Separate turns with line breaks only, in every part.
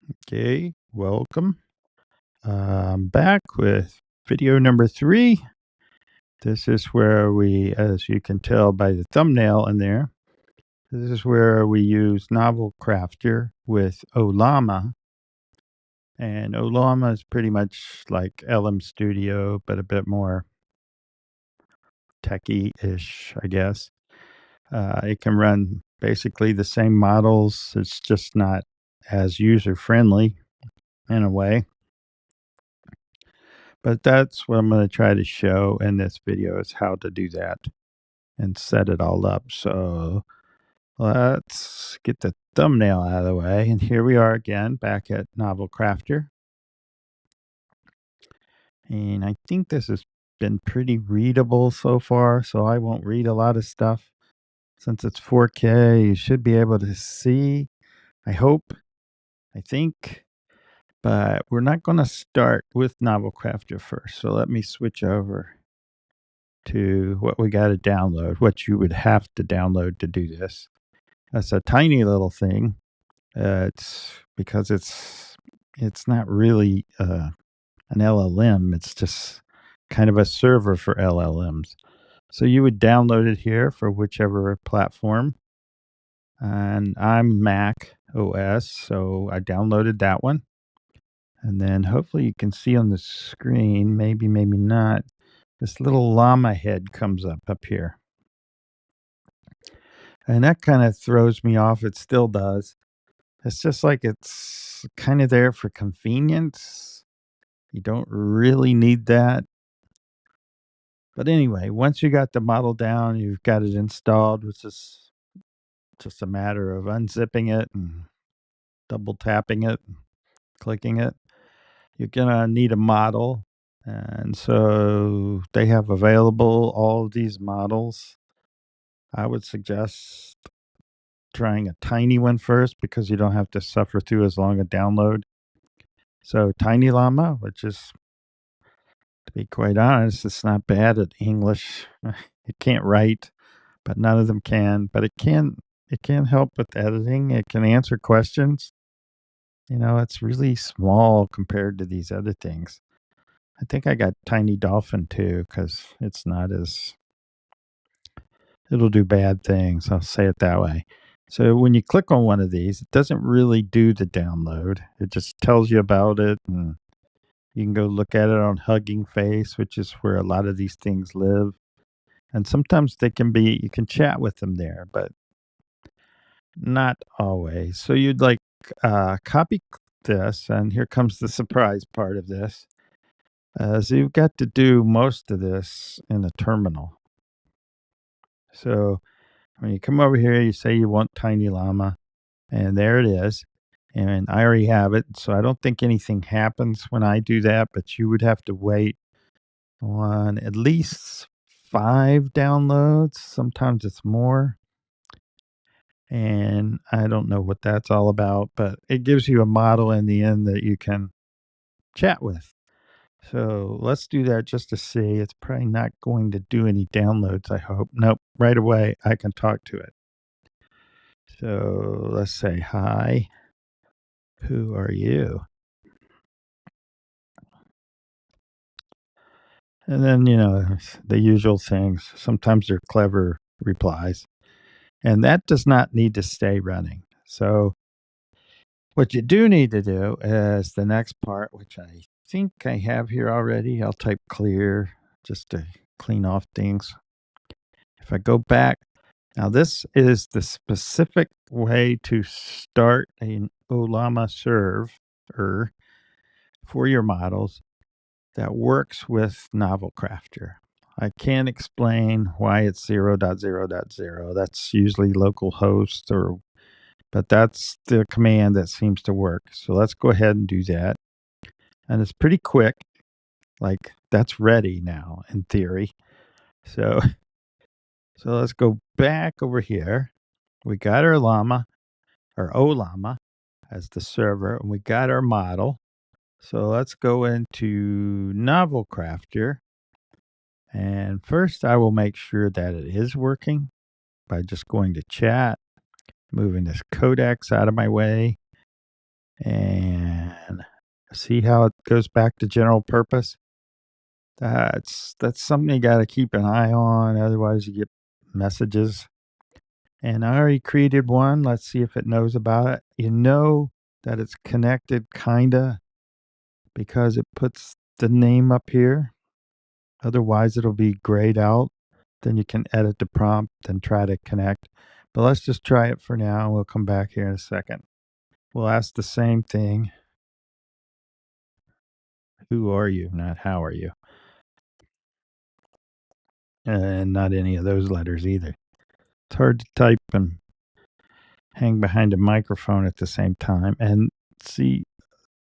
Okay, welcome. I'm back with video number 3. This is where we, as you can tell by the thumbnail in there, this is where we use Novelcrafter with Ollama. And Ollama is pretty much like LM Studio, but a bit more techie-ish, I guess. It can run basically the same models. It's just not as user-friendly in a way. But that's what I'm going to try to show in this video is how to do that and set it all up. So let's get the thumbnail out of the way. And here we are again back at Novelcrafter. And I think this has been pretty readable so far, so I won't read a lot of stuff. Since it's 4K, you should be able to see, I hope, I think. But we're not going to start with Novelcrafter first. So let me switch over to what we got to download, what you would have to download to do this. That's a tiny little thing. It's because it's not really an LLM. It's just kind of a server for LLMs. So you would download it here for whichever platform. And I'm Mac OS, so I downloaded that one. And then hopefully you can see on the screen, maybe not, this little llama head comes up here. And that kind of throws me off. It still does. It's just like it's kind of there for convenience. You don't really need that. But anyway, once you got the model down, you've got it installed, which is just a matter of unzipping it and double tapping it, clicking it. You're going to need a model. And so they have available all of these models. I would suggest trying a tiny one first because you don't have to suffer through as long a download. So Tiny Llama, which is, to be quite honest, it's not bad at English. It can't write, but none of them can. But it can help with editing. It can answer questions. You know, it's really small compared to these other things. I think I got Tiny Dolphin too because it's not as, it'll do bad things. I'll say it that way. So when you click on one of these, it doesn't really do the download. It just tells you about it, and you can go look at it on Hugging Face, which is where a lot of these things live. And sometimes they can be, you can chat with them there, but not always. So you'd like copy this, and here comes the surprise part of this. So you've got to do most of this in a terminal. So when you come over here, you say you want Tiny Llama, and there it is. And I already have it, so I don't think anything happens when I do that, but you would have to wait on at least 5 downloads. Sometimes it's more. And I don't know what that's all about, but it gives you a model in the end that you can chat with. So let's do that just to see. It's probably not going to do any downloads, I hope. Nope, right away I can talk to it. So let's say, hi, who are you? And then, the usual things. Sometimes they're clever replies. And that does not need to stay running. So what you do need to do is the next part, which I think I have here already. I'll type clear just to clean off things. If I go back, now this is the specific way to start an Ollama server for your models that works with Novelcrafter. I can't explain why it's 0.0.0. That's usually localhost, but that's the command that seems to work. So let's go ahead and do that. And it's pretty quick. Like that's ready now in theory. So so let's go back over here. We got our llama or Ollama as the server, and we got our model. So let's go into Novelcrafter. And first, I will make sure that it is working by just going to chat, moving this codex out of my way. And see how it goes back to general purpose? That's something you gotta keep an eye on, otherwise you get messages. And I already created one. Let's see if it knows about it. You know that it's connected kinda because it puts the name up here. Otherwise, it'll be grayed out. Then you can edit the prompt and try to connect. But let's just try it for now, and we'll come back here in a second. We'll ask the same thing. Who are you? Not how are you? And not any of those letters either. It's hard to type and hang behind a microphone at the same time. And see,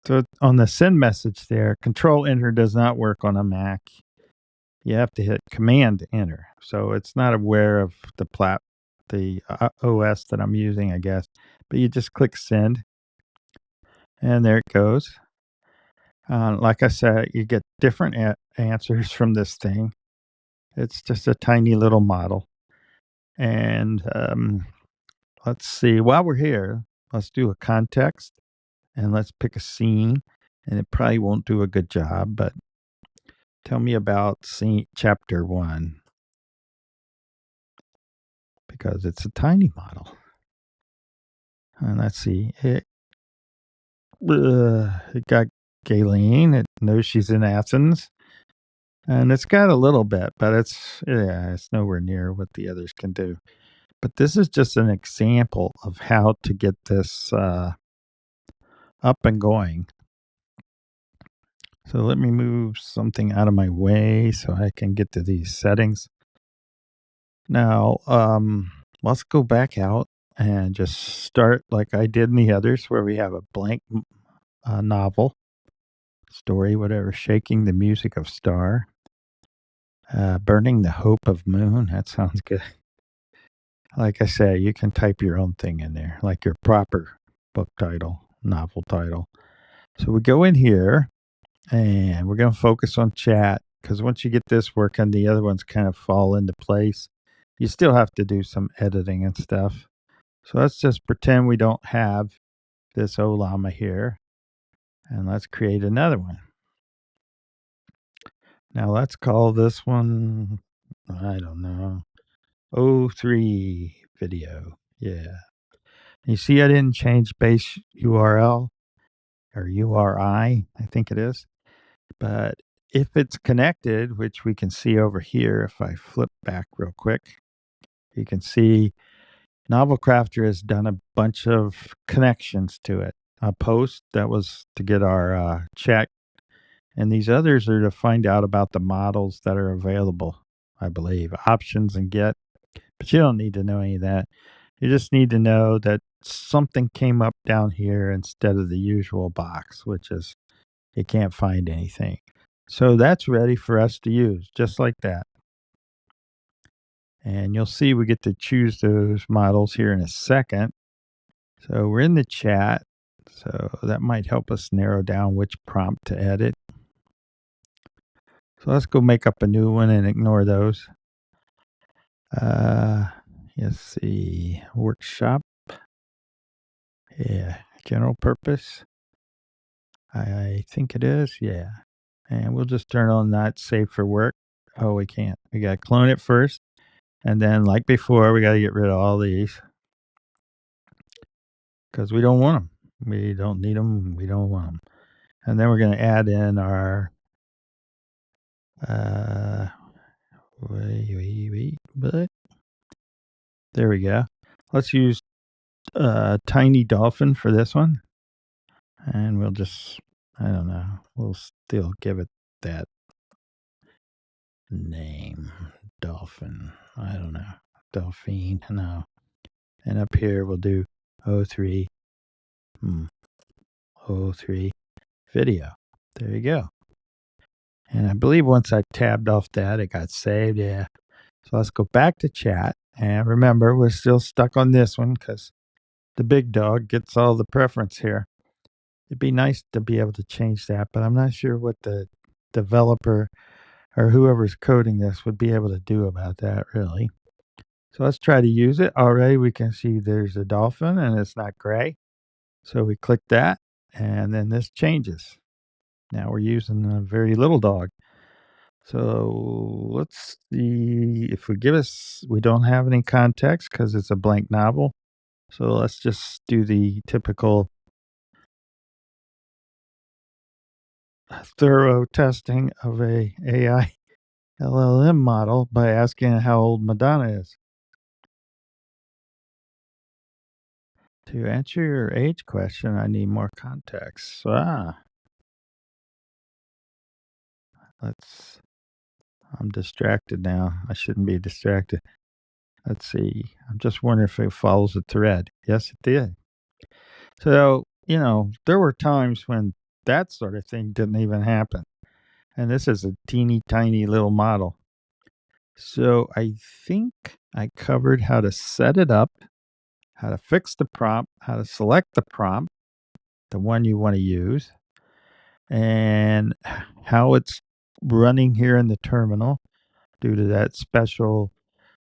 so on the send message there, Control Enter does not work on a Mac. You have to hit Command Enter. So it's not aware of the OS that I'm using, I guess. But you just click Send, and there it goes. Like I said, you get different answers from this thing. It's just a tiny little model. And let's see, while we're here, let's do a context and let's pick a scene. And it probably won't do a good job, but tell me about scene chapter 1 because it's a tiny model. And let's see, it got Galen. It knows she's in Athens. And it's got a little bit, but it's nowhere near what the others can do. But this is just an example of how to get this up and going. So let me move something out of my way so I can get to these settings. Now, let's go back out and just start like I did in the others where we have a blank novel, story, whatever, shaking the music of star, burning the hope of moon. That sounds good. Like I say, you can type your own thing in there, like your proper book title, novel title. So we go in here and we're going to focus on chat because once you get this working, the other ones kind of fall into place. You still have to do some editing and stuff. So let's just pretend we don't have this Ollama here. And let's create another one. Now let's call this one, I don't know, O3 video. Yeah. You see, I didn't change base URL or URI, I think it is. But if it's connected, which we can see over here, if I flip back real quick, you can see Novelcrafter has done a bunch of connections to it. A post that was to get our check, and these others are to find out about the models that are available, I believe, options and get. But you don't need to know any of that. You just need to know that something came up down here instead of the usual box, which is you can't find anything. So that's ready for us to use, just like that. And you'll see we get to choose those models here in a second. So we're in the chat. So that might help us narrow down which prompt to edit. So let's go make up a new one and ignore those. Let's see, workshop. Yeah, general purpose. I think it is, yeah. And we'll just turn on not safe for work. Oh, we can't. We got to clone it first. And then, like before, we got to get rid of all these because we don't want them. We don't need them. We don't want them. And then we're going to add in our, but there we go. Let's use Tiny Dolphin for this one. And we'll just, I don't know, we'll still give it that name. Dolphin. I don't know. Delphine. No. And up here we'll do O3. O3 video. There you go. And I believe once I tabbed off that, it got saved. Yeah. So let's go back to chat. And remember, we're still stuck on this one because the big dog gets all the preference here. It'd be nice to be able to change that, but I'm not sure what the developer or whoever's coding this would be able to do about that, really. So let's try to use it. Already we can see there's a dolphin and it's not gray. So we click that and then this changes. Now we're using a very little dog. So let's see if we don't have any context because it's a blank novel. So let's just do the typical thorough testing of a AI LLM model by asking how old Madonna is. To answer your age question, I need more context. Let's. I'm distracted now. I shouldn't be distracted. Let's see. I'm just wondering if it follows a thread. Yes, it did. So, there were times when that sort of thing didn't even happen. And this is a teeny tiny little model. So I think I covered how to set it up, how to fix the prompt, how to select the prompt, the one you want to use, and how it's running here in the terminal due to that special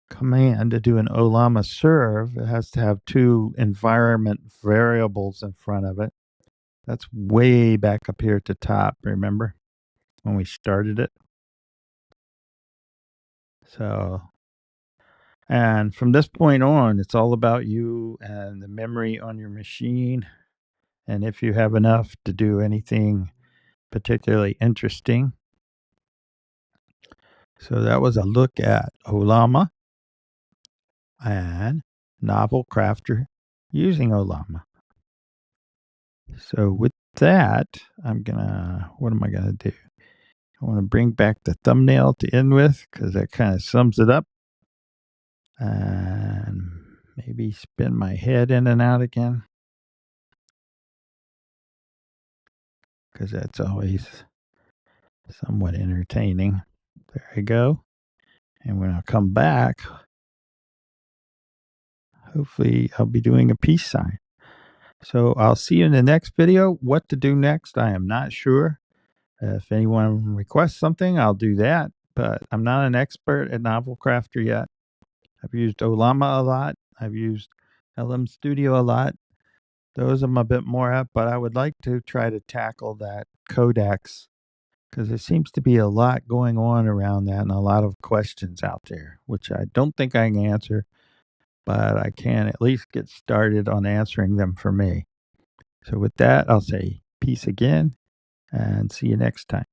command to do an Ollama serve. It has to have two environment variables in front of it. That's way back up here at the top, remember, when we started it? So, and from this point on, it's all about you and the memory on your machine. And if you have enough to do anything particularly interesting. So that was a look at Ollama and Novelcrafter using Ollama. So with that, what am I gonna do? I want to bring back the thumbnail to end with because that kind of sums it up. And maybe spin my head in and out again because that's always somewhat entertaining. There I go. And when I come back, hopefully I'll be doing a peace sign. So I'll see you in the next video. What to do next, I am not sure. If anyone requests something, I'll do that. But I'm not an expert at Novelcrafter yet. I've used Ollama a lot. I've used LM Studio a lot. Those I'm a bit more at, but I would like to try to tackle that Codex because there seems to be a lot going on around that and a lot of questions out there, which I don't think I can answer, but I can at least get started on answering them for me. So with that, I'll say peace again and see you next time.